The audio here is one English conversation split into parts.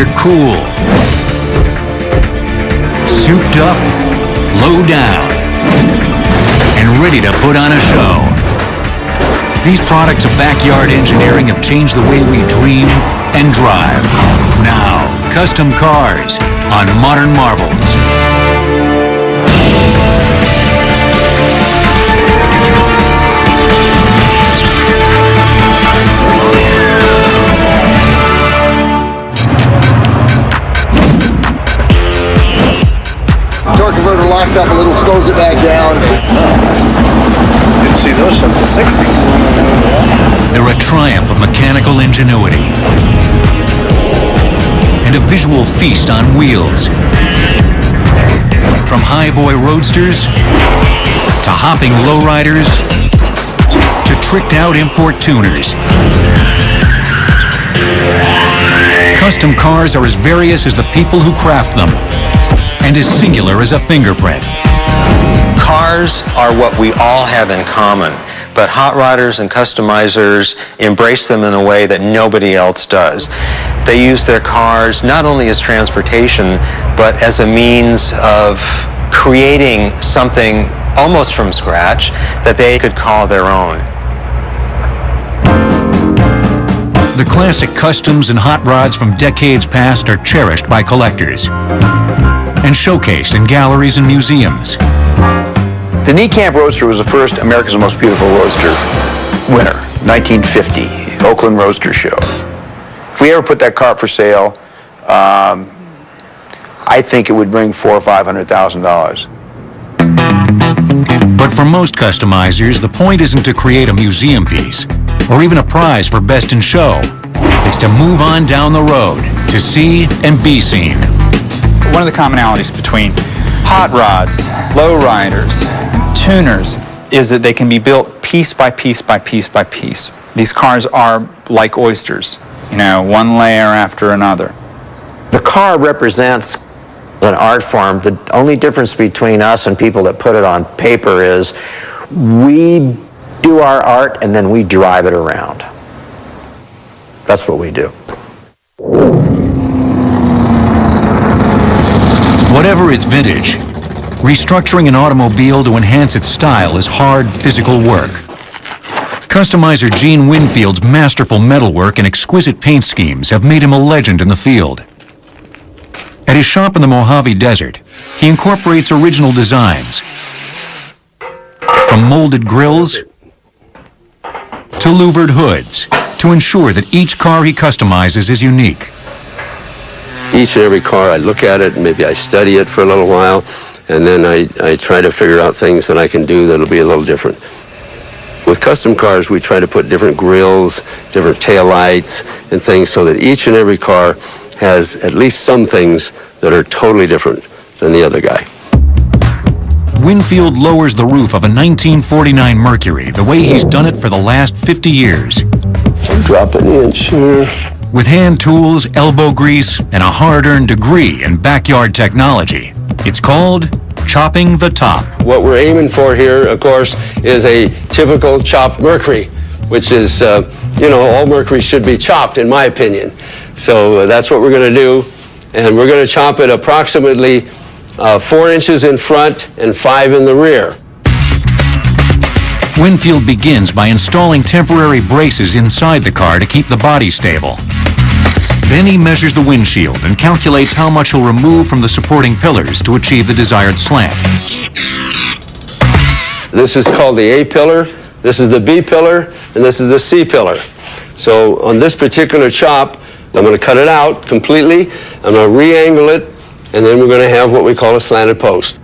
They're cool, souped up, low down, and ready to put on a show. These products of backyard engineering have changed the way we dream and drive. Now, custom cars on Modern Marvels. Torque converter locks up a little, slows it back down. Didn't see those since the 60s. They're a triumph of mechanical ingenuity and a visual feast on wheels. From highboy roadsters to hopping lowriders to tricked-out import tuners. Custom cars are as various as the people who craft them, and as singular as a fingerprint. Cars are what we all have in common, but hot rodders and customizers embrace them in a way that nobody else does. They use their cars not only as transportation, but as a means of creating something almost from scratch that they could call their own. The classic customs and hot rods from decades past are cherished by collectors and showcased in galleries and museums. The Niekamp Roadster was the first America's Most Beautiful Roadster winner, 1950, Oakland Roadster Show. If we ever put that car up for sale, I think it would bring $400,000 or $500,000. But for most customizers, the point isn't to create a museum piece or even a prize for best in show. It's to move on down the road, to see and be seen. One of the commonalities between hot rods, low riders, tuners, is that they can be built piece by piece by piece by piece. These cars are like oysters, you know, one layer after another. The car represents an art form. The only difference between us and people that put it on paper is we do our art and then we drive it around. That's what we do. Whatever its vintage, restructuring an automobile to enhance its style is hard physical work. Customizer Gene Winfield's masterful metalwork and exquisite paint schemes have made him a legend in the field. At his shop in the Mojave Desert, he incorporates original designs, from molded grills to louvered hoods, to ensure that each car he customizes is unique. Each and every car, I look at it, and maybe I study it for a little while, and then I try to figure out things that I can do that'll be a little different. With custom cars, we try to put different grills, different taillights, and things so that each and every car has at least some things that are totally different than the other guy. Winfield lowers the roof of a 1949 Mercury the way he's done it for the last 50 years. Drop an inch here. With hand tools, elbow grease, and a hard-earned degree in backyard technology. It's called chopping the top. What we're aiming for here, of course, is a typical chopped Mercury, which is, all Mercury should be chopped, in my opinion. So that's what we're going to do, and we're going to chop it approximately 4 inches in front and 5 in the rear. Winfield begins by installing temporary braces inside the car to keep the body stable. Then he measures the windshield and calculates how much he'll remove from the supporting pillars to achieve the desired slant. This is called the A pillar, this is the B pillar, and this is the C pillar. So on this particular chop, I'm going to cut it out completely, I'm going to re-angle it, and then we're going to have what we call a slanted post.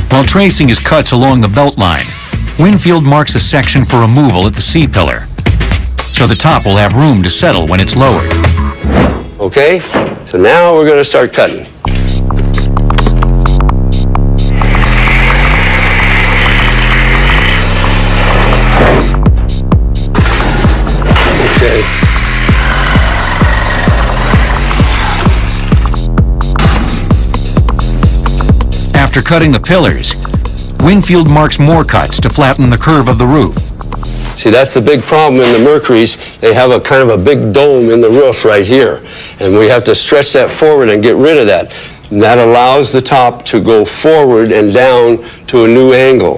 While tracing his cuts along the belt line, Winfield marks a section for removal at the C pillar, so the top will have room to settle when it's lowered. Okay, so now we're going to start cutting. Okay. After cutting the pillars, Winfield marks more cuts to flatten the curve of the roof. See, that's the big problem in the Mercuries. They have a kind of a big dome in the roof right here. And we have to stretch that forward and get rid of that. And that allows the top to go forward and down to a new angle.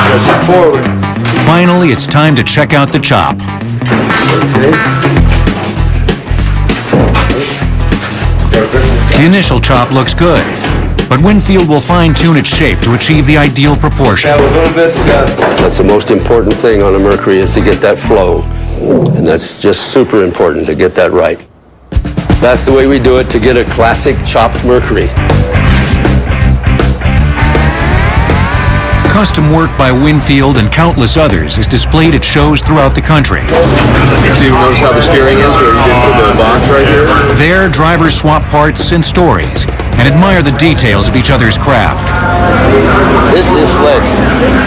Stretch it forward. Finally, it's time to check out the chop. The initial chop looks good, but Winfield will fine-tune its shape to achieve the ideal proportion. That's the most important thing on a Mercury, is to get that flow. And that's just super important to get that right. That's the way we do it to get a classic chopped Mercury. Custom work by Winfield and countless others is displayed at shows throughout the country. So you notice how the steering is, where you can put the box right here? There, drivers swap parts and stories and admire the details of each other's craft. This is slick.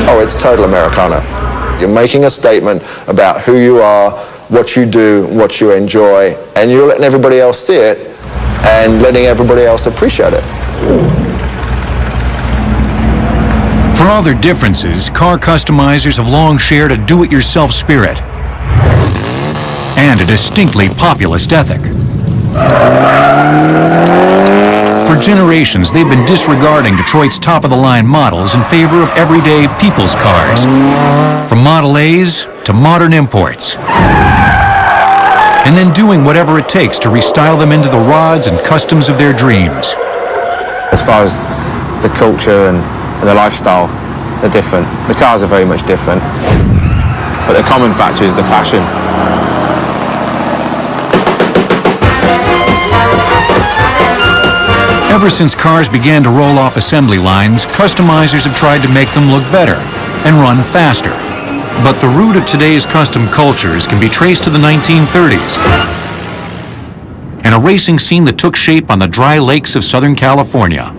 Oh, it's total Americana. You're making a statement about who you are, what you do, what you enjoy, and you're letting everybody else see it and letting everybody else appreciate it. For all their differences, car customizers have long shared a do-it-yourself spirit and a distinctly populist ethic. For generations, they've been disregarding Detroit's top-of-the-line models in favor of everyday people's cars, from Model A's to modern imports, and then doing whatever it takes to restyle them into the rods and customs of their dreams. As far as the culture and the lifestyle, they're different. The cars are very much different, but the common factor is the passion. Ever since cars began to roll off assembly lines, customizers have tried to make them look better and run faster. But the root of today's custom cultures can be traced to the 1930s and a racing scene that took shape on the dry lakes of Southern California.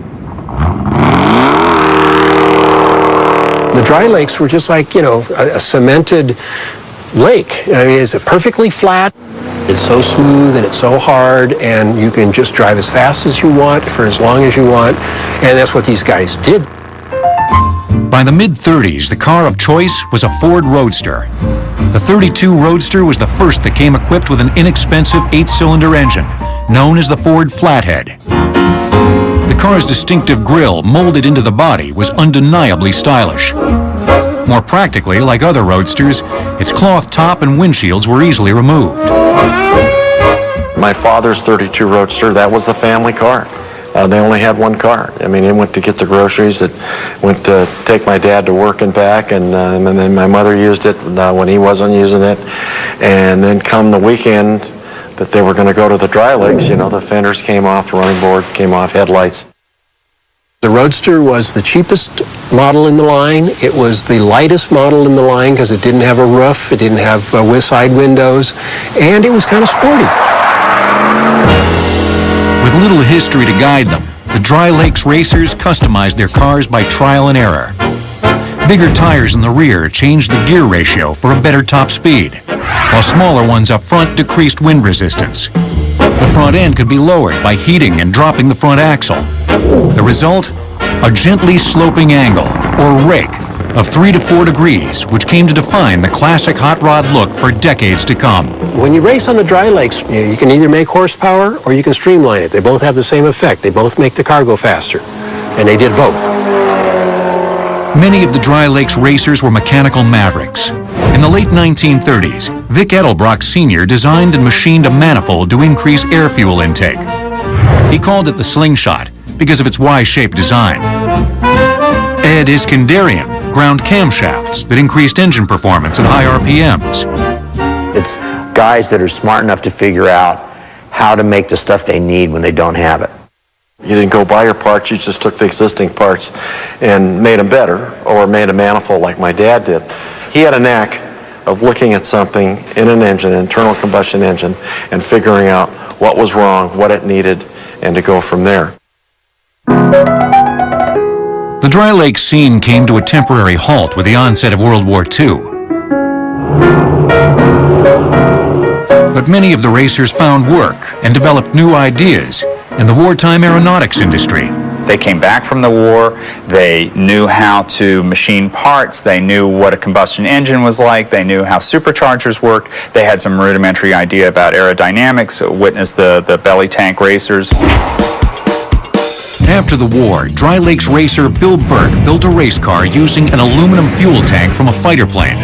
The dry lakes were just like, a cemented lake. I mean, it's perfectly flat. It's so smooth and it's so hard, and you can just drive as fast as you want for as long as you want, and that's what these guys did. By the mid-30s, the car of choice was a Ford Roadster. The 32 Roadster was the first that came equipped with an inexpensive 8-cylinder engine, known as the Ford Flathead. The car's distinctive grille molded into the body was undeniably stylish. More practically, like other Roadsters, its cloth top and windshields were easily removed. My father's 32 Roadster, that was the family car. They only had one car. I mean, it went to get the groceries, it went to take my dad to work and back, and then my mother used it when he wasn't using it. And then come the weekend that they were going to go to the dry lakes, the fenders came off, the running board came off, headlights. The Roadster was the cheapest model in the line. It was the lightest model in the line because it didn't have a roof, it didn't have side windows, and it was kind of sporty. With little history to guide them, the Dry Lakes racers customized their cars by trial and error. Bigger tires in the rear changed the gear ratio for a better top speed, while smaller ones up front decreased wind resistance. The front end could be lowered by heating and dropping the front axle. The result? A gently sloping angle, or rake, of 3 to 4 degrees, which came to define the classic hot rod look for decades to come. When you race on the dry lakes, you can either make horsepower or you can streamline it. They both have the same effect. They both make the car go faster, and they did both. Many of the Dry Lakes racers were mechanical mavericks. In the late 1930s, Vic Edelbrock Sr. designed and machined a manifold to increase air fuel intake. He called it the Slingshot because of its Y-shaped design. Ed Iskandarian ground camshafts that increased engine performance at high RPMs. It's guys that are smart enough to figure out how to make the stuff they need when they don't have it. You didn't go buy your parts, you just took the existing parts and made them better, or made a manifold like my dad did. He had a knack of looking at something in an engine, an internal combustion engine, and figuring out what was wrong, what it needed, and to go from there. The Dry Lakes scene came to a temporary halt with the onset of World War II. But many of the racers found work and developed new ideas, and the wartime aeronautics industry. They came back from the war, they knew how to machine parts, they knew what a combustion engine was like, they knew how superchargers worked, they had some rudimentary idea about aerodynamics, witness the belly tank racers. After the war, Dry Lakes racer Bill Burke built a race car using an aluminum fuel tank from a fighter plane.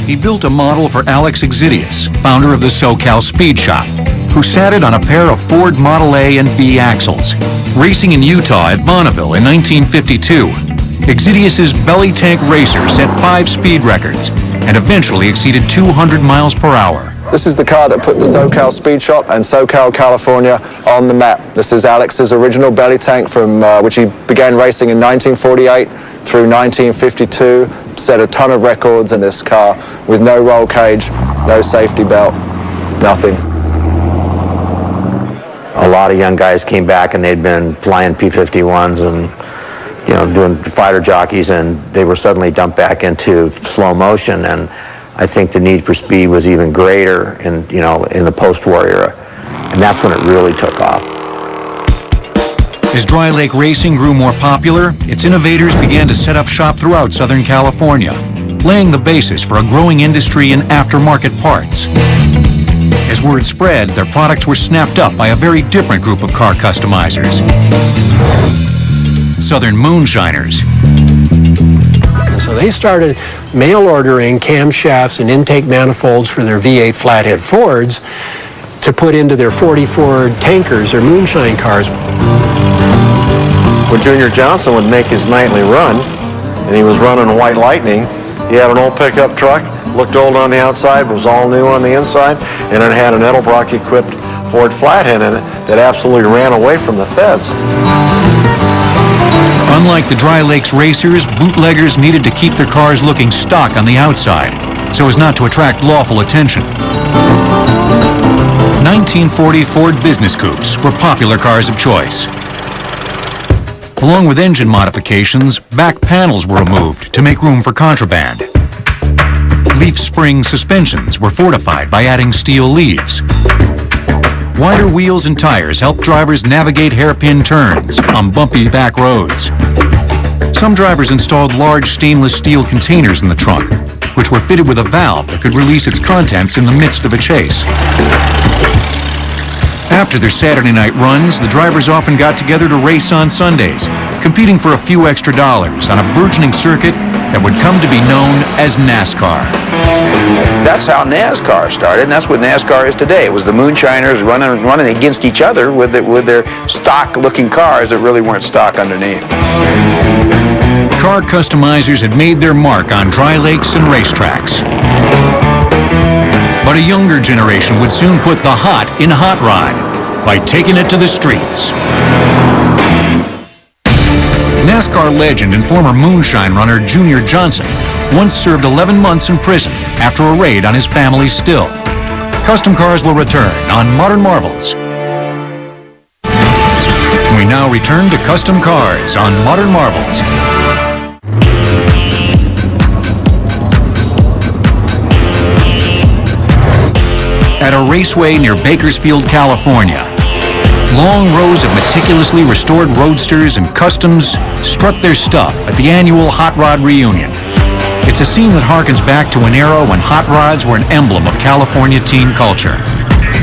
He built a model for Alex Exidius, founder of the SoCal Speed Shop, who sat it on a pair of Ford Model A and B axles. Racing in Utah at Bonneville in 1952, Exidius's belly tank racer set 5 speed records and eventually exceeded 200 miles per hour. This is the car that put the SoCal Speed Shop and SoCal, California on the map. This is Alex's original belly tank from which he began racing in 1948 through 1952. Set a ton of records in this car with no roll cage, no safety belt, nothing. A lot of young guys came back and they'd been flying P-51s and, you know, doing fighter jockeys, and they were suddenly dumped back into slow motion. And I think the need for speed was even greater in the post-war era. And that's when it really took off. As Dry Lake racing grew more popular, its innovators began to set up shop throughout Southern California, laying the basis for a growing industry in aftermarket parts. As word spread, their products were snapped up by a very different group of car customizers. Southern Moonshiners. So they started mail ordering camshafts and intake manifolds for their V8 flathead Fords to put into their 40 Ford tankers or moonshine cars. When Junior Johnson would make his nightly run, and he was running a White Lightning, he had an old pickup truck, looked old on the outside, but was all new on the inside, and it had an Edelbrock-equipped Ford Flathead in it that absolutely ran away from the feds. Unlike the Dry Lakes racers, bootleggers needed to keep their cars looking stock on the outside so as not to attract lawful attention. 1940 Ford Business Coupes were popular cars of choice. Along with engine modifications, back panels were removed to make room for contraband. Leaf spring suspensions were fortified by adding steel leaves. Wider wheels and tires helped drivers navigate hairpin turns on bumpy back roads. Some drivers installed large stainless steel containers in the trunk, which were fitted with a valve that could release its contents in the midst of a chase. After their Saturday night runs, the drivers often got together to race on Sundays, competing for a few extra dollars on a burgeoning circuit that would come to be known as NASCAR. That's how NASCAR started, and that's what NASCAR is today. It was the moonshiners running against each other with their stock-looking cars that really weren't stock underneath. Car customizers had made their mark on dry lakes and racetracks. But a younger generation would soon put the hot in hot rod by taking it to the streets. NASCAR legend and former moonshine runner Junior Johnson once served 11 months in prison after a raid on his family's still. Custom Cars will return on Modern Marvels. We now return to Custom Cars on Modern Marvels. At a raceway near Bakersfield, California, long rows of meticulously restored roadsters and customs strut their stuff at the annual Hot Rod Reunion. It's a scene that harkens back to an era when hot rods were an emblem of California teen culture,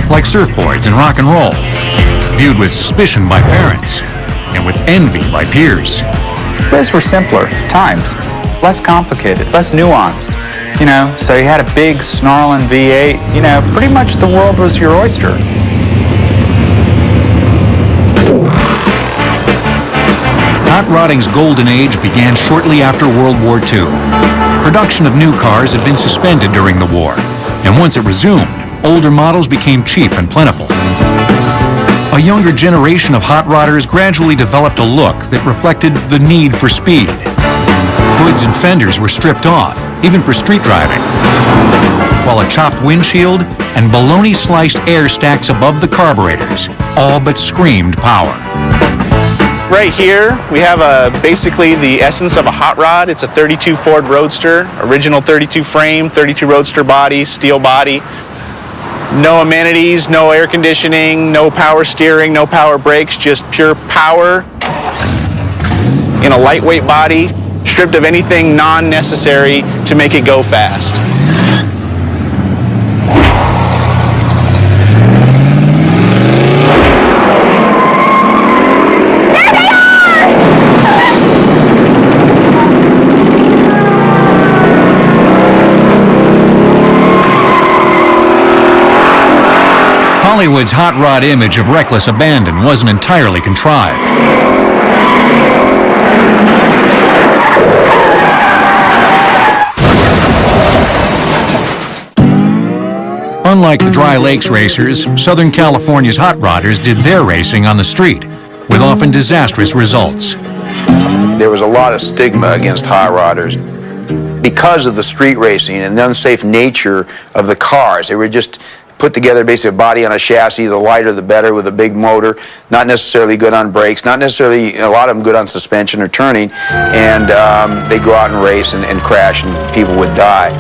like surfboards and rock and roll, viewed with suspicion by parents and with envy by peers. Those were simpler times, less complicated, less nuanced. You know, so you had a big snarling V8, you know, pretty much the world was your oyster. Hot rodding's golden age began shortly after World War II. Production of new cars had been suspended during the war, and once it resumed, older models became cheap and plentiful. A younger generation of hot rodders gradually developed a look that reflected the need for speed. Hoods and fenders were stripped off, even for street driving, while a chopped windshield and bologna-sliced air stacks above the carburetors all but screamed power. Right here, we have basically the essence of a hot rod. It's a 32 Ford Roadster, original 32 frame, 32 Roadster body, steel body. No amenities, no air conditioning, no power steering, no power brakes, just pure power in a lightweight body, stripped of anything non-necessary to make it go fast. Hollywood's hot rod image of reckless abandon wasn't entirely contrived. Unlike the Dry Lakes racers, Southern California's hot rodders did their racing on the street, with often disastrous results. There was a lot of stigma against hot rodders because of the street racing and the unsafe nature of the cars. They were just put together basically a body on a chassis, the lighter the better, with a big motor, not necessarily good on brakes, not necessarily, a lot of them good on suspension or turning, and they'd go out and race and crash and people would die.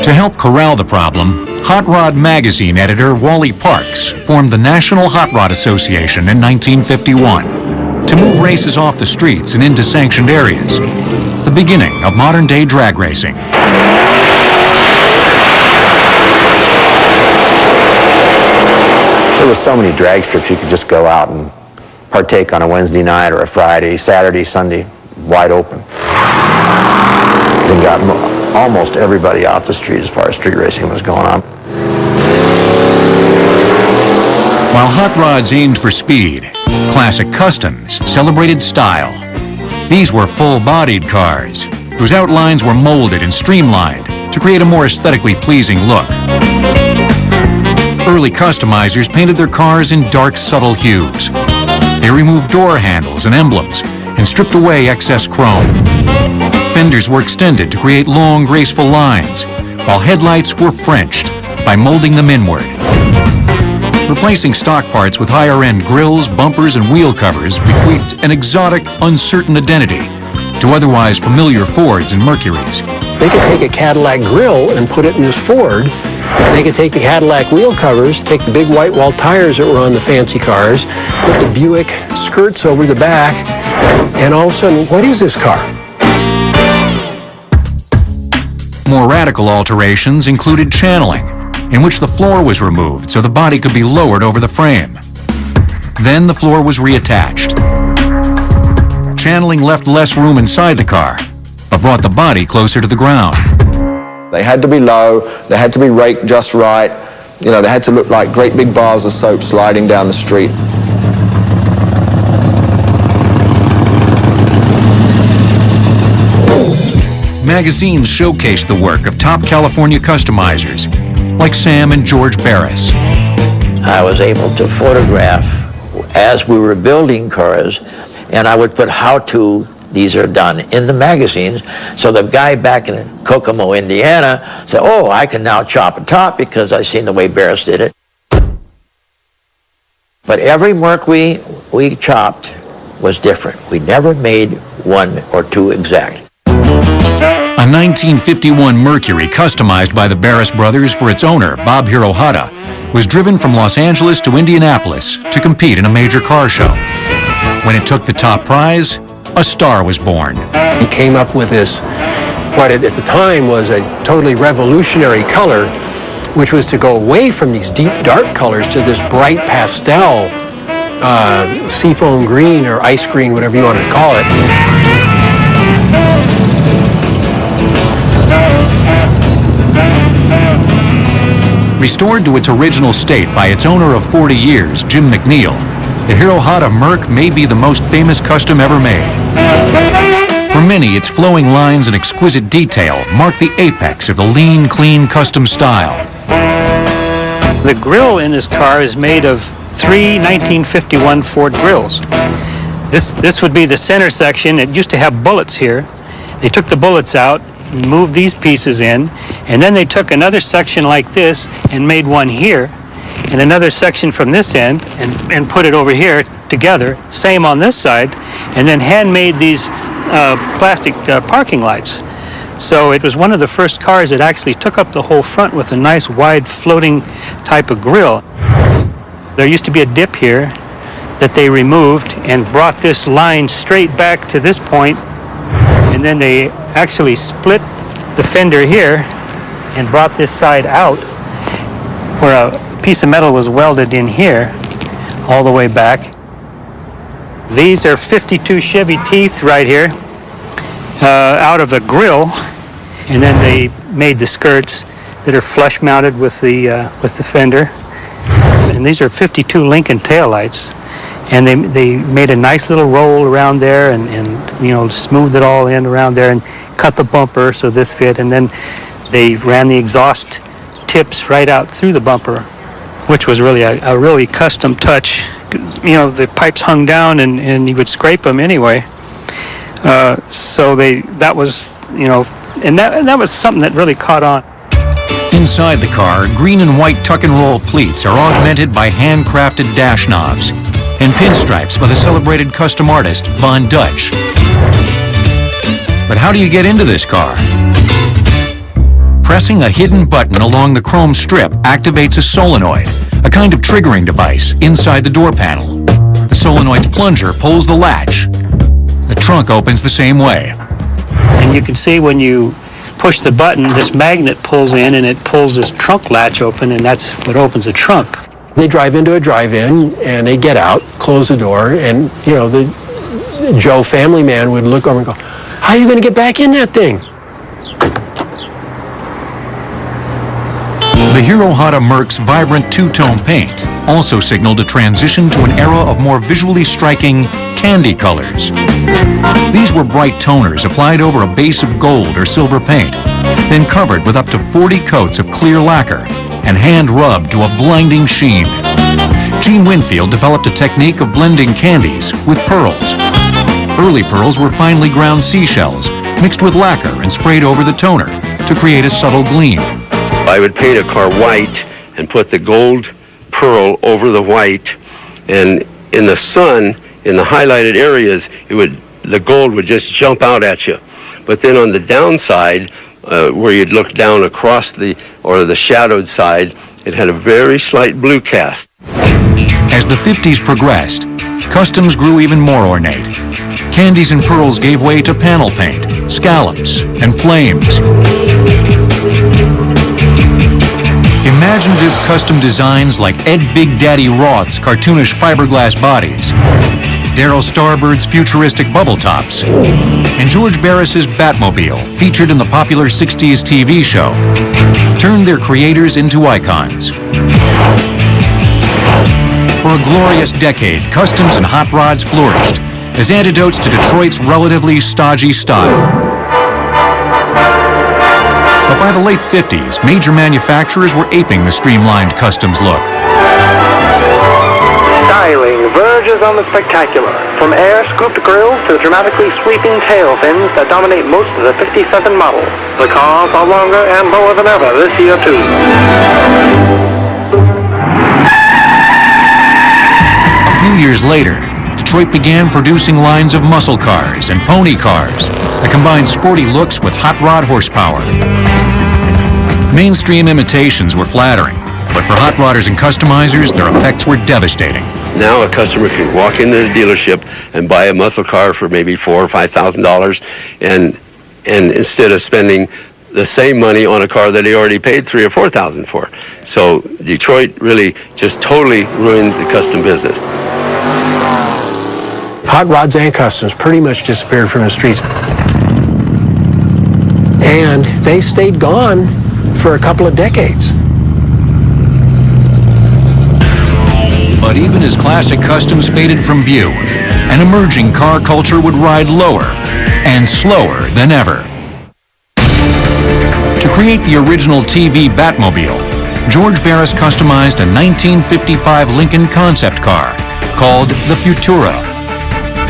To help corral the problem, Hot Rod magazine editor Wally Parks formed the National Hot Rod Association in 1951 to move races off the streets and into sanctioned areas, the beginning of modern-day drag racing. There was so many drag strips you could just go out and partake on a Wednesday night or a Friday, Saturday, Sunday, wide open. And got almost everybody off the street as far as street racing was going on. While hot rods aimed for speed, classic customs celebrated style. These were full-bodied cars, whose outlines were molded and streamlined to create a more aesthetically pleasing look. Early customizers painted their cars in dark, subtle hues. They removed door handles and emblems and stripped away excess chrome. Fenders were extended to create long, graceful lines, while headlights were Frenched by molding them inward. Replacing stock parts with higher-end grills, bumpers, and wheel covers bequeathed an exotic, uncertain identity to otherwise familiar Fords and Mercurys. They could take a Cadillac grill and put it in this Ford. They could take the Cadillac wheel covers, take the big white wall tires that were on the fancy cars, put the Buick skirts over the back, and all of a sudden, what is this car? More radical alterations included channeling, in which the floor was removed so the body could be lowered over the frame. Then the floor was reattached. Channeling left less room inside the car, but brought the body closer to the ground. They had to be low, they had to be raked just right, you know, they had to look like great big bars of soap sliding down the street. Magazines showcased the work of top California customizers, like Sam and George Barris. I was able to photograph as we were building cars, and I would put how-to, these are done, in the magazines, so the guy back in Kokomo, Indiana, said, oh, I can now chop a top because I've seen the way Barris did it. But every Merc we chopped was different. We never made one or two exact. A 1951 Mercury customized by the Barris brothers for its owner, Bob Hirohata, was driven from Los Angeles to Indianapolis to compete in a major car show. When it took the top prize, a star was born. He came up with this, what at the time was a totally revolutionary color, which was to go away from these deep dark colors to this bright pastel, seafoam green or ice green, whatever you want to call it. Restored to its original state by its owner of 40 years, Jim McNeil, the Hirohata Merc may be the most famous custom ever made. For many, its flowing lines and exquisite detail mark the apex of the lean, clean custom style. The grill in this car is made of 3 1951 Ford grills. This would be the center section. It used to have bullets here. They took the bullets out, moved these pieces in, and then they took another section like this and made one here, and another section from this end and put it over here together, same on this side, and then handmade these plastic parking lights. So it was one of the first cars that actually took up the whole front with a nice wide floating type of grille. There used to be a dip here that they removed and brought this line straight back to this point, and then they actually split the fender here and brought this side out where a piece of metal was welded in here all the way back. These are 52 Chevy teeth right here out of a grill, and then they made the skirts that are flush mounted with the fender. And these are 52 Lincoln taillights, and they made a nice little roll around there and you know, smoothed it all in around there and cut the bumper so this fit, and then they ran the exhaust tips right out through the bumper, which was really a really custom touch. You know, the pipes hung down and you would scrape them anyway. So that was, you know, and that was something that really caught on. Inside the car, green and white tuck and roll pleats are augmented by handcrafted dash knobs and pinstripes by the celebrated custom artist Von Dutch. But how do you get into this car? Pressing a hidden button along the chrome strip activates a solenoid, a kind of triggering device inside the door panel. The solenoid's plunger pulls the latch. The trunk opens the same way. And you can see when you push the button, this magnet pulls in and it pulls this trunk latch open, and that's what opens the trunk. They drive into a drive-in and they get out, close the door, and you know, the Joe family man would look over and go, "How are you going to get back in that thing?" The Hirohata Mercs vibrant two-tone paint also signaled a transition to an era of more visually striking candy colors. These were bright toners applied over a base of gold or silver paint, then covered with up to 40 coats of clear lacquer and hand-rubbed to a blinding sheen. Gene Winfield developed a technique of blending candies with pearls. Early pearls were finely ground seashells mixed with lacquer and sprayed over the toner to create a subtle gleam. I would paint a car white and put the gold pearl over the white, and in the sun, in the highlighted areas, the gold would just jump out at you. But then on the downside, where you'd look down across the shadowed side, it had a very slight blue cast. As the 50s progressed, customs grew even more ornate. Candies and pearls gave way to panel paint, scallops, and flames. Imaginative custom designs like Ed Big Daddy Roth's cartoonish fiberglass bodies, Daryl Starbird's futuristic bubble tops, and George Barris's Batmobile, featured in the popular 60s TV show, turned their creators into icons. For a glorious decade, customs and hot rods flourished as antidotes to Detroit's relatively stodgy style. But by the late 50s, major manufacturers were aping the streamlined customs look. Styling verges on the spectacular, from air-scooped grills to the dramatically sweeping tail fins that dominate most of the 57 models. The cars are longer and lower than ever this year, too. A few years later, Detroit began producing lines of muscle cars and pony cars that combined sporty looks with hot rod horsepower. Mainstream imitations were flattering, but for hot rodders and customizers, their effects were devastating. Now a customer can walk into the dealership and buy a muscle car for maybe $4,000 or $5,000, and instead of spending the same money on a car that he already paid $3,000 or $4,000 for. So Detroit really just totally ruined the custom business. Hot rods and customs pretty much disappeared from the streets. And they stayed gone for a couple of decades. But even as classic customs faded from view, an emerging car culture would ride lower and slower than ever. To create the original TV Batmobile, George Barris customized a 1955 Lincoln concept car called the Futura.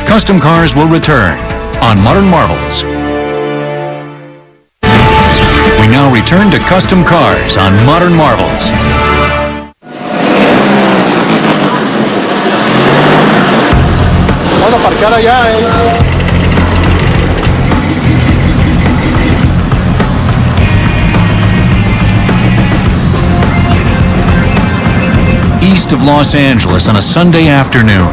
Custom cars will return on Modern Marvels. We now return to custom cars on Modern Marvels. Vamos a parquear allá, East of Los Angeles on a Sunday afternoon,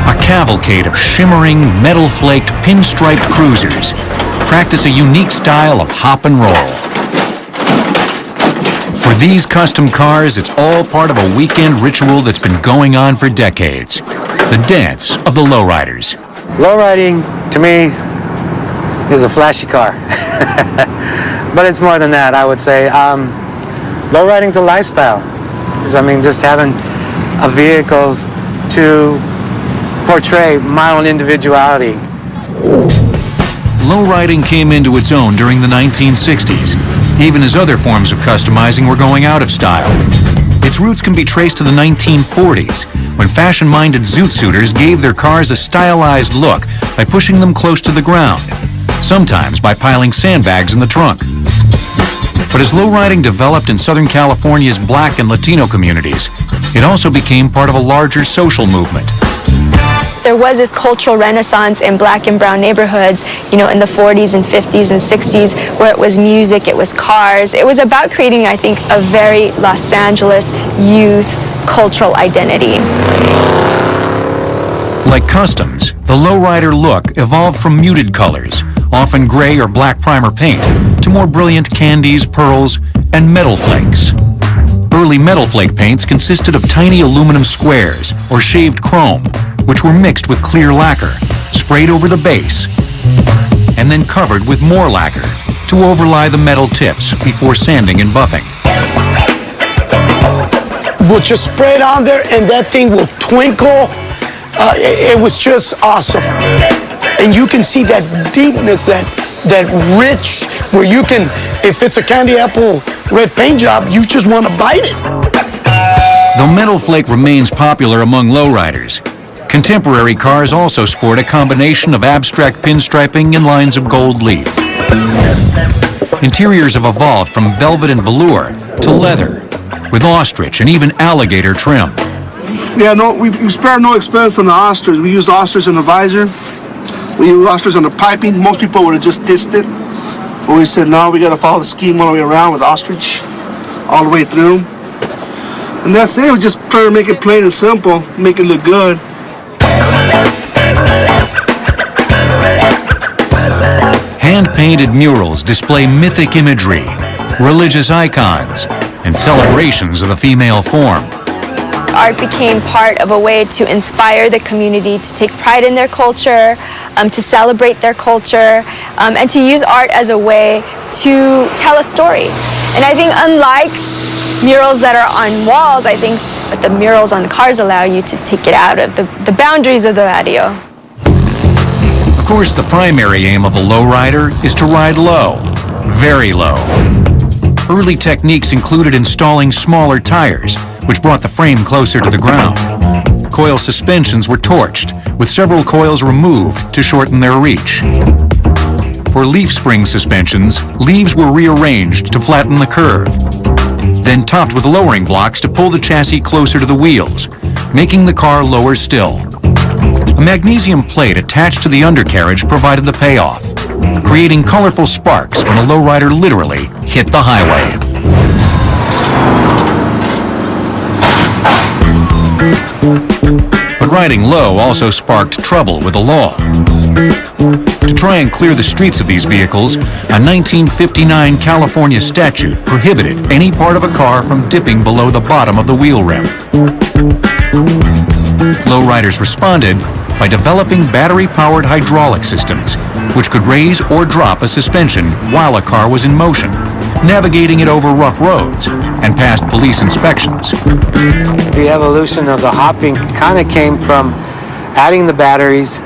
a cavalcade of shimmering, metal-flaked, pinstriped cruisers practice a unique style of hop and roll. For these custom cars, it's all part of a weekend ritual that's been going on for decades. The dance of the lowriders. Lowriding, to me, is a flashy car. But it's more than that, I would say. Lowriding's a lifestyle. I mean, just having a vehicle to portray my own individuality. Lowriding came into its own during the 1960s, even as other forms of customizing were going out of style. Its roots can be traced to the 1940s, when fashion-minded zoot-suiters gave their cars a stylized look by pushing them close to the ground, sometimes by piling sandbags in the trunk. But as lowriding developed in Southern California's Black and Latino communities, it also became part of a larger social movement. There was this cultural renaissance in black and brown neighborhoods, you know, in the 40s and 50s and 60s, where it was music, it was cars. It was about creating, I think, a very Los Angeles youth cultural identity. Like customs, the lowrider look evolved from muted colors, often gray or black primer paint, to more brilliant candies, pearls, and metal flakes. Early metal flake paints consisted of tiny aluminum squares or shaved chrome, which were mixed with clear lacquer, sprayed over the base, and then covered with more lacquer to overlay the metal tips before sanding and buffing. We'll just spray it on there and that thing will twinkle. It was just awesome. And you can see that deepness, that rich, where you can, if it's a candy apple red paint job, you just want to bite it. Though metal flake remains popular among lowriders, contemporary cars also sport a combination of abstract pinstriping and lines of gold leaf. Interiors have evolved from velvet and velour to leather, with ostrich and even alligator trim. Yeah, no, we spared no expense on the ostrich. We used ostrich in the visor. We used ostrich on the piping. Most people would have just dissed it. But we said, no, we got to follow the scheme all the way around with ostrich, all the way through. And that's it. We just try to make it plain and simple, make it look good. Hand-painted murals display mythic imagery, religious icons, and celebrations of the female form. Art became part of a way to inspire the community to take pride in their culture, to celebrate their culture, and to use art as a way to tell a story. And I think unlike murals that are on walls, I think that the murals on cars allow you to take it out of the boundaries of the patio. Of course, the primary aim of a lowrider is to ride low, very low. Early techniques included installing smaller tires, which brought the frame closer to the ground. Coil suspensions were torched, with several coils removed to shorten their reach. For leaf spring suspensions, leaves were rearranged to flatten the curve, then topped with lowering blocks to pull the chassis closer to the wheels, making the car lower still. A magnesium plate attached to the undercarriage provided the payoff, creating colorful sparks when a lowrider literally hit the highway. But riding low also sparked trouble with the law. To try and clear the streets of these vehicles, a 1959 California statute prohibited any part of a car from dipping below the bottom of the wheel rim. Lowriders responded by developing battery-powered hydraulic systems, which could raise or drop a suspension while a car was in motion, navigating it over rough roads and past police inspections. The evolution of the hopping kind of came from adding the batteries,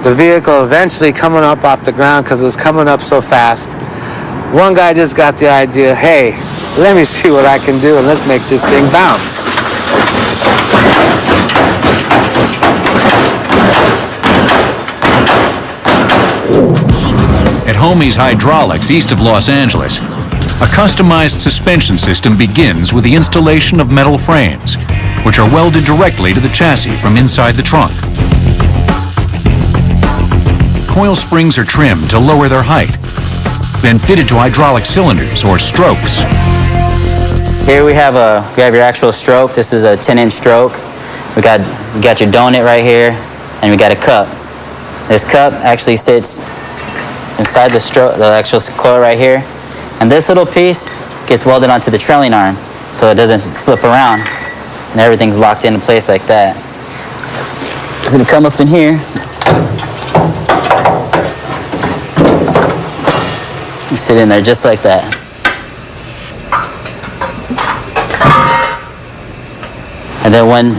the vehicle eventually coming up off the ground because it was coming up so fast. One guy just got the idea, hey, let me see what I can do and let's make this thing bounce. At Homey's Hydraulics east of Los Angeles, a customized suspension system begins with the installation of metal frames, which are welded directly to the chassis from inside the trunk. Coil springs are trimmed to lower their height, then fitted to hydraulic cylinders or strokes. Here we have your actual stroke. This is a 10-inch stroke. We got your donut right here, and we got a cup. This cup actually sits inside the actual coil right here, and this little piece gets welded onto the trailing arm so it doesn't slip around, and everything's locked into place like that. It's gonna come up in here. And sit in there just like that. And then when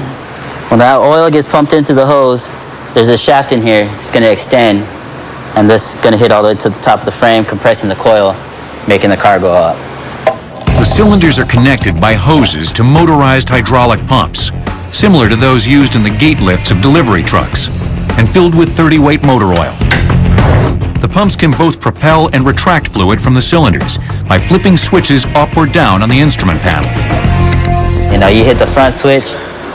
that oil gets pumped into the hose, there's a shaft in here. It's going to extend, and this is going to hit all the way to the top of the frame, compressing the coil, making the car go up. The cylinders are connected by hoses to motorized hydraulic pumps, similar to those used in the gate lifts of delivery trucks, and filled with 30-weight motor oil. The pumps can both propel and retract fluid from the cylinders by flipping switches up or down on the instrument panel. You know, you hit the front switch,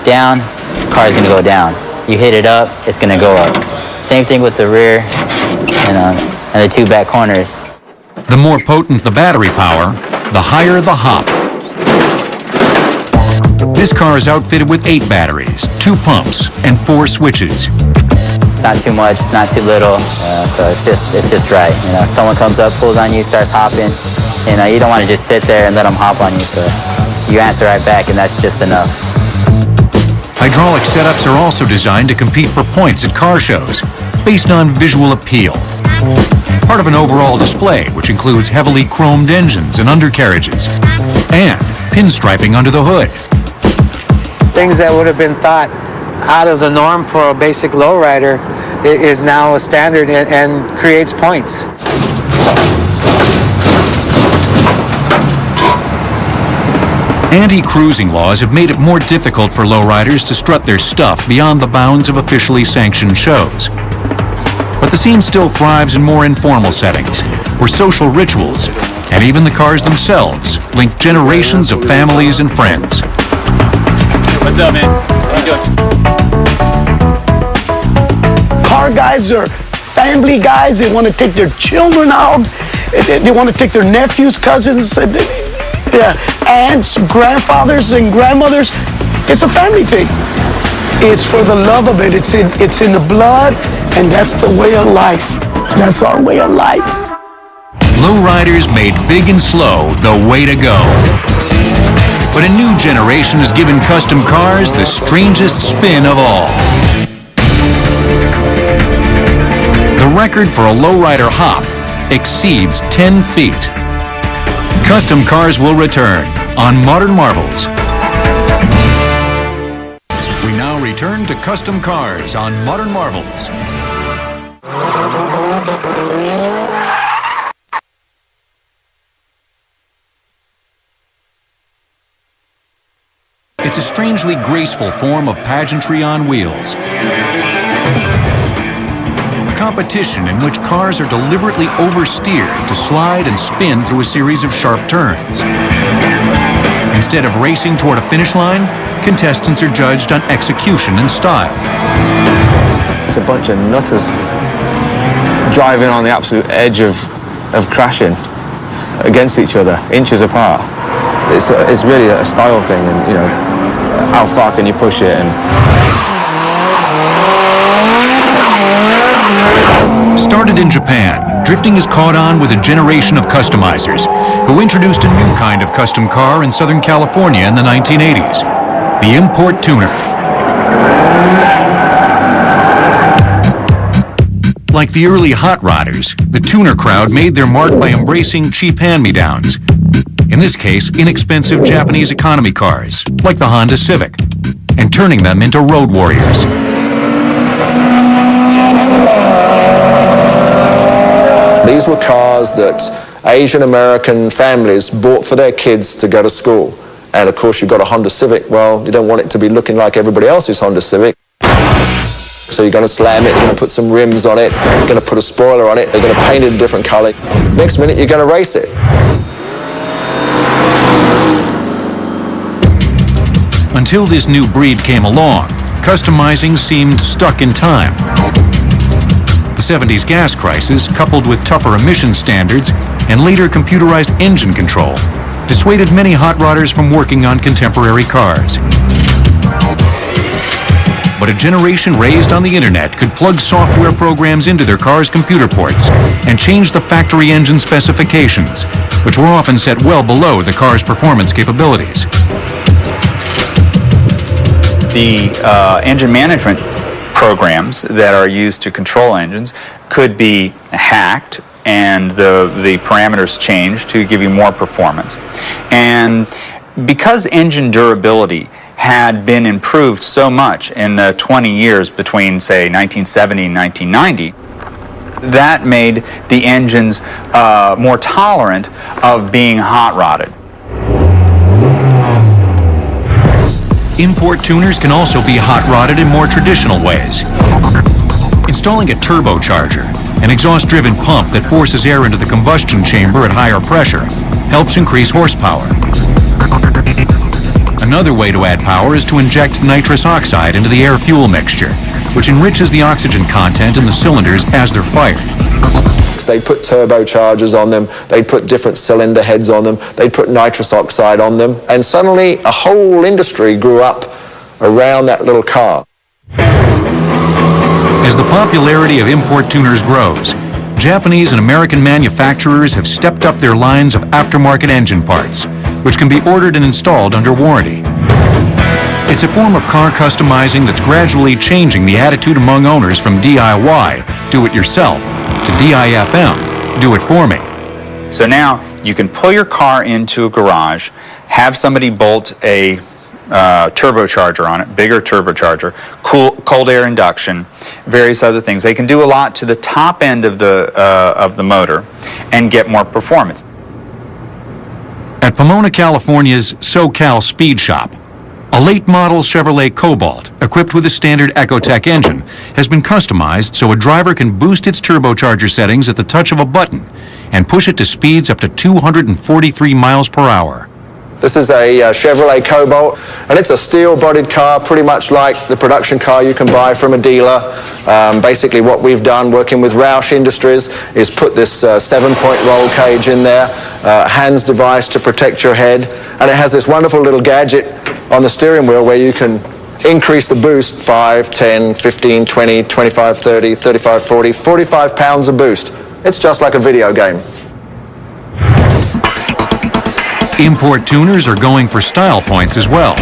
down, the car's gonna go down. You hit it up, it's gonna go up. Same thing with the rear, and the two back corners. The more potent the battery power, the higher the hop. This car is outfitted with 8 batteries, 2 pumps, and 4 switches. It's not too much, it's not too little, so it's just right. You know, if someone comes up, pulls on you, starts hopping, you know, you don't want to just sit there and let them hop on you, so you answer right back, and that's just enough. Hydraulic setups are also designed to compete for points at car shows, based on visual appeal. Part of an overall display, which includes heavily chromed engines and undercarriages, and pinstriping under the hood. Things that would have been thought out of the norm for a basic lowrider is now a standard and creates points. Anti-cruising laws have made it more difficult for lowriders to strut their stuff beyond the bounds of officially sanctioned shows. But the scene still thrives in more informal settings, where social rituals, and even the cars themselves, link generations of families and friends. What's up, man? How you doing? Car guys are family guys. They want to take their children out. They want to take their nephews, cousins, aunts, grandfathers, and grandmothers. It's a family thing. It's for the love of it. It's in the blood, and that's the way of life. That's our way of life. Lowriders made big and slow the way to go. But a new generation has given custom cars the strangest spin of all. The record for a lowrider hop exceeds 10 feet. Custom cars will return on Modern Marvels. We now return to custom cars on Modern Marvels. It's a strangely graceful form of pageantry on wheels. A competition in which cars are deliberately oversteered to slide and spin through a series of sharp turns. Instead of racing toward a finish line, contestants are judged on execution and style. It's a bunch of nutters driving on the absolute edge of crashing against each other, inches apart. It's really a style thing, and you know, how far can you push it? Started in Japan, drifting has caught on with a generation of customizers who introduced a new kind of custom car in Southern California in the 1980s, the import tuner. Like the early hot rodders, the tuner crowd made their mark by embracing cheap hand-me-downs. In this case, inexpensive Japanese economy cars, like the Honda Civic, and turning them into road warriors. These were cars that Asian American families bought for their kids to go to school. And of course, you've got a Honda Civic. Well, you don't want it to be looking like everybody else's Honda Civic. So you're going to slam it, you're going to put some rims on it, you're going to put a spoiler on it, you're going to paint it a different color. Next minute, you're going to race it. Until this new breed came along, customizing seemed stuck in time. The 70s gas crisis, coupled with tougher emission standards and later computerized engine control, dissuaded many hot rodders from working on contemporary cars. But a generation raised on the internet could plug software programs into their cars' computer ports and change the factory engine specifications, which were often set well below the car's performance capabilities. The engine management programs that are used to control engines could be hacked and the parameters changed to give you more performance. And because engine durability had been improved so much in the 20 years between, say, 1970 and 1990, that made the engines more tolerant of being hot-rodded. Import tuners can also be hot-rodded in more traditional ways. Installing a turbocharger, an exhaust-driven pump that forces air into the combustion chamber at higher pressure, helps increase horsepower. Another way to add power is to inject nitrous oxide into the air-fuel mixture, which enriches the oxygen content in the cylinders as they're fired. They put turbochargers on them, they put different cylinder heads on them, they put nitrous oxide on them, and suddenly a whole industry grew up around that little car. As the popularity of import tuners grows, Japanese and American manufacturers have stepped up their lines of aftermarket engine parts, which can be ordered and installed under warranty. It's a form of car customizing that's gradually changing the attitude among owners from DIY, do it yourself, to DIFM, do it for me. So now you can pull your car into a garage, have somebody bolt a turbocharger on it, bigger turbocharger, cold air induction, various other things. They can do a lot to the top end of the motor and get more performance. At Pomona, California's SoCal Speed Shop, a late-model Chevrolet Cobalt, equipped with a standard Ecotec engine, has been customized so a driver can boost its turbocharger settings at the touch of a button and push it to speeds up to 243 miles per hour. This is a Chevrolet Cobalt, and it's a steel-bodied car, pretty much like the production car you can buy from a dealer. Basically what we've done, working with Roush Industries, is put this 7-point roll cage in there, hands device to protect your head, and it has this wonderful little gadget on the steering wheel where you can increase the boost 5, 10, 15, 20, 25, 30, 35, 40, 45 pounds of boost. It's just like a video game. Import tuners are going for style points as well.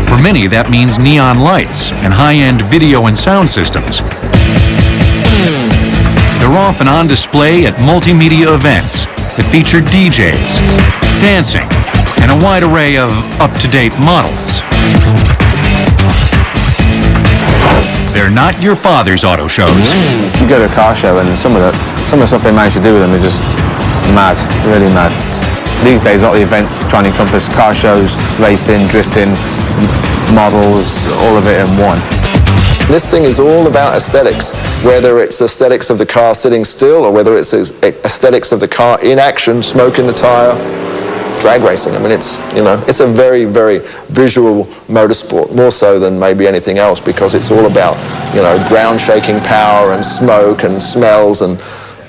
For many, that means neon lights and high-end video and sound systems. They're often on display at multimedia events that feature DJs, dancing, and a wide array of up-to-date models. They're not your father's auto shows. You go to a car show and some of the stuff they manage to do with them is just mad, really mad. These days, a lot of the events try and encompass car shows, racing, drifting, models, all of it in one. This thing is all about aesthetics, whether it's aesthetics of the car sitting still or whether it's aesthetics of the car in action, smoke in the tire, drag racing. I mean, it's a very, very visual motorsport, more so than maybe anything else, because it's all about, ground-shaking power and smoke and smells, and,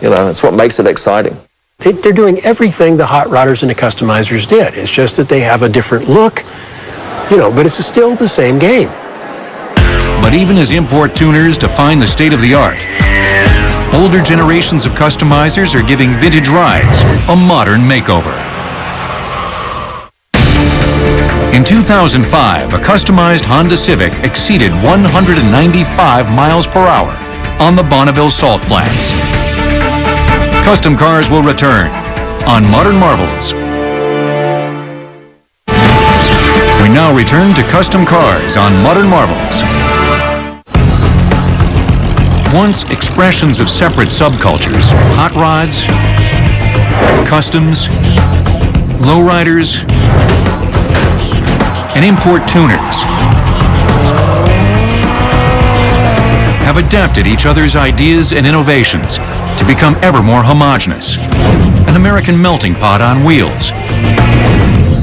it's what makes it exciting. They're doing everything the hot rodders and the customizers did. It's just that they have a different look, but it's still the same game. But even as import tuners define the state of the art, older generations of customizers are giving vintage rides a modern makeover. In 2005, a customized Honda Civic exceeded 195 miles per hour on the Bonneville Salt Flats. Custom cars will return on Modern Marvels. We now return to custom cars on Modern Marvels. Once expressions of separate subcultures, hot rods, customs, lowriders, and import tuners have adapted each other's ideas and innovations to become ever more homogeneous, an American melting pot on wheels.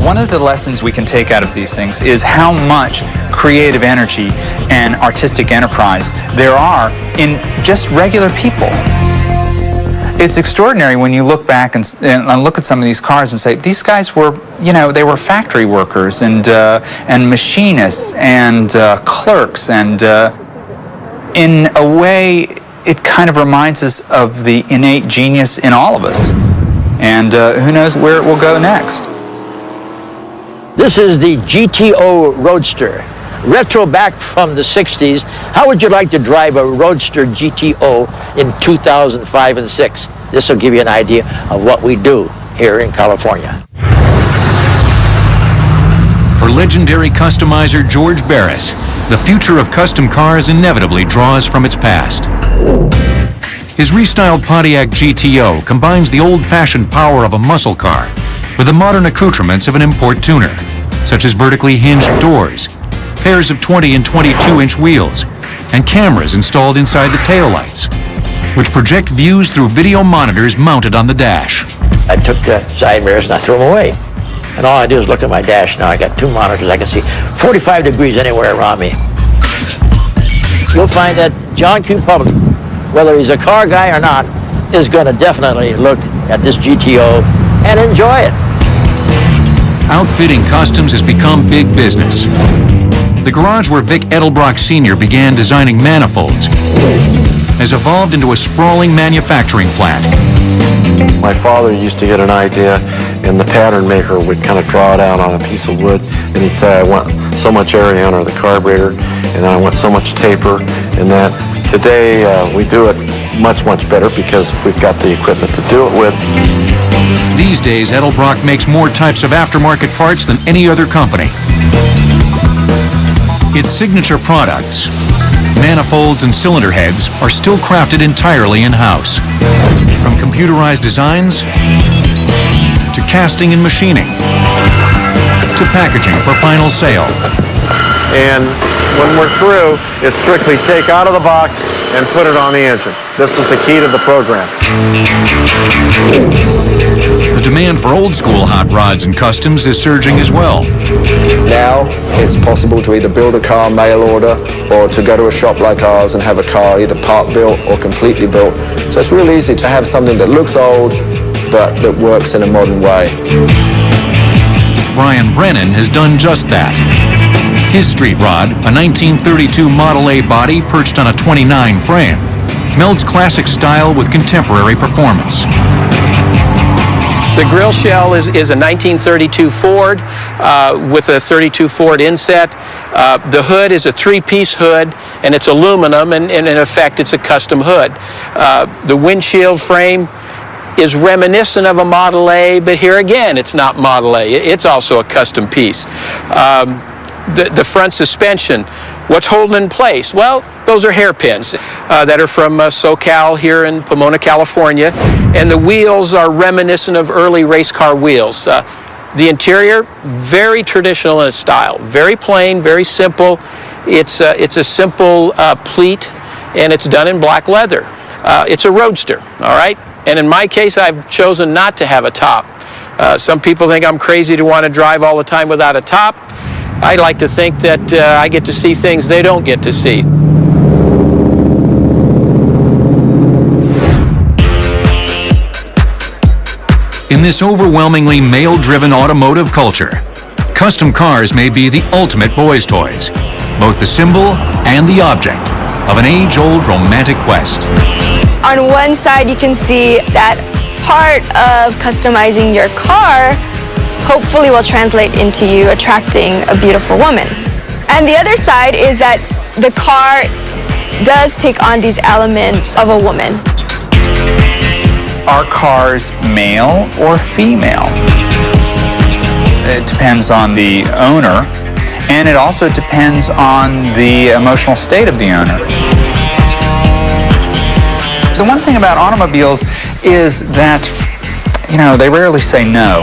One of the lessons we can take out of these things is how much creative energy and artistic enterprise there are in just regular people. It's extraordinary when you look back and look at some of these cars and say, these guys were, you know, they were factory workers and machinists and clerks, and in a way, it kind of reminds us of the innate genius in all of us. And who knows where it will go next. This is the GTO Roadster, retro back from the 60s. How would you like to drive a Roadster GTO in 2005 and 6? This will give you an idea of what we do here in California. For legendary customizer George Barris, the future of custom cars inevitably draws from its past. His restyled Pontiac GTO combines the old-fashioned power of a muscle car with the modern accoutrements of an import tuner, such as vertically hinged doors, pairs of 20 and 22-inch wheels, and cameras installed inside the taillights, which project views through video monitors mounted on the dash. I took the side mirrors and I threw them away. And all I do is look at my dash now. I got 2 monitors. I can see 45 degrees anywhere around me. You'll find that John Q. Public, whether he's a car guy or not, is going to definitely look at this GTO and enjoy it. Outfitting customs has become big business. The garage where Vic Edelbrock Sr. began designing manifolds has evolved into a sprawling manufacturing plant. My father used to get an idea, and the pattern maker would kind of draw it out on a piece of wood, and he'd say, I want so much area under the carburetor, and I want so much taper, and that. Today, we do it much, much better because we've got the equipment to do it with. These days, Edelbrock makes more types of aftermarket parts than any other company. Its signature products, manifolds and cylinder heads, are still crafted entirely in-house. From computerized designs, to casting and machining, to packaging for final sale. And when we're through, it's strictly take out of the box and put it on the engine. This is the key to the program. The demand for old-school hot rods and customs is surging as well. Now, it's possible to either build a car mail order or to go to a shop like ours and have a car either part built or completely built. So it's real easy to have something that looks old, but that works in a modern way. Brian Brennan has done just that. His street rod, a 1932 Model A body perched on a 29 frame, melds classic style with contemporary performance. The grill shell is a 1932 Ford with a 32 Ford inset. The hood is a 3-piece hood, and it's aluminum, and in effect it's a custom hood. The windshield frame is reminiscent of a Model A, but here again it's not Model A. It's also a custom piece. The front suspension, what's holding in place? Well, those are hairpins that are from SoCal here in Pomona, California, and the wheels are reminiscent of early race car wheels. The interior, very traditional in its style, very plain, very simple. It's a simple pleat, and it's done in black leather. It's a Roadster, all right? And in my case, I've chosen not to have a top. Some people think I'm crazy to want to drive all the time without a top. I like to think that I get to see things they don't get to see. In this overwhelmingly male-driven automotive culture, custom cars may be the ultimate boys' toys, both the symbol and the object of an age-old romantic quest. On one side, you can see that part of customizing your car hopefully will translate into you attracting a beautiful woman. And the other side is that the car does take on these elements of a woman. Are cars male or female? It depends on the owner, and it also depends on the emotional state of the owner. The one thing about automobiles is that, you know, they rarely say no.